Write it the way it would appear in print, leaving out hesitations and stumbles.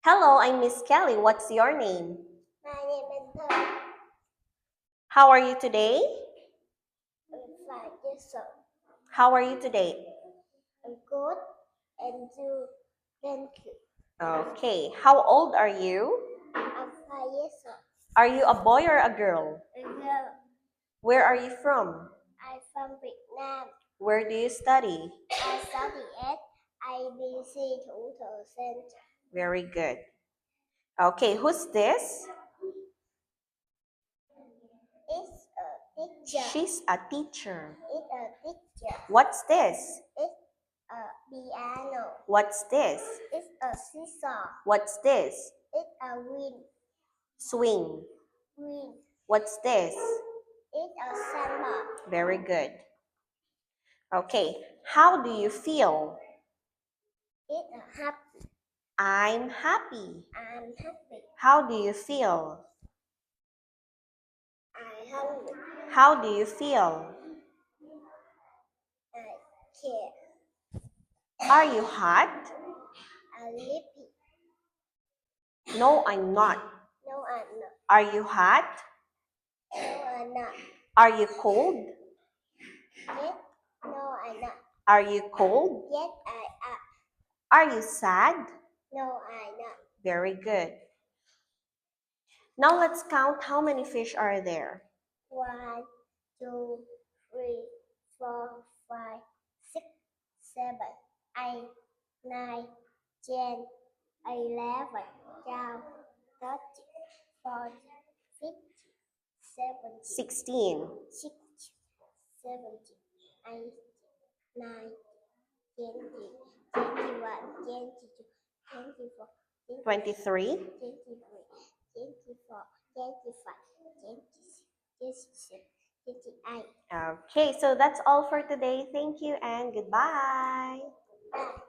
Hello, I'm Miss Kelly. What's your name? My name is Thơ. How are you today? I'm fine, yes, sir. How are you today? I'm good, and you, thank you. Okay. How old are you? I'm fine, yes, sir. Are you a boy or a girl? A girl. Where are you from? I'm from Vietnam. Where do you study? I study at IBC Thủ Thừa Center. Very good. Okay, who's this? It's a teacher. She's a teacher. It's a teacher. What's this? It's a piano. What's this? It's a seesaw. What's this? It's a wind. Swing. Wind. What's this? It's a sandbar. Very good. Okay, how do you feel? It's a happy. I'm happy. I'm happy. How do you feel? I hungry. How do you feel? I care. Are you hot? I lippy. No, I'm not. No, I'm not. Are you hot? No, I'm not. Are you cold? Yes. No, I'm not. Are you cold? Yes, I am. Are you sad? No, I'm not. Very good. Now let's count how many fish are there. 1, 2, 3, 4, 5, 6, 7, 8, 9, 10, 11, 12, 13, 14, 15, 17, 16, 16, 17, 18, 19, 20, 21, 22, 24, 23. 23, 24, 25, 26, 27, 28. Okay, so that's all for today. Thank you and goodbye. Bye.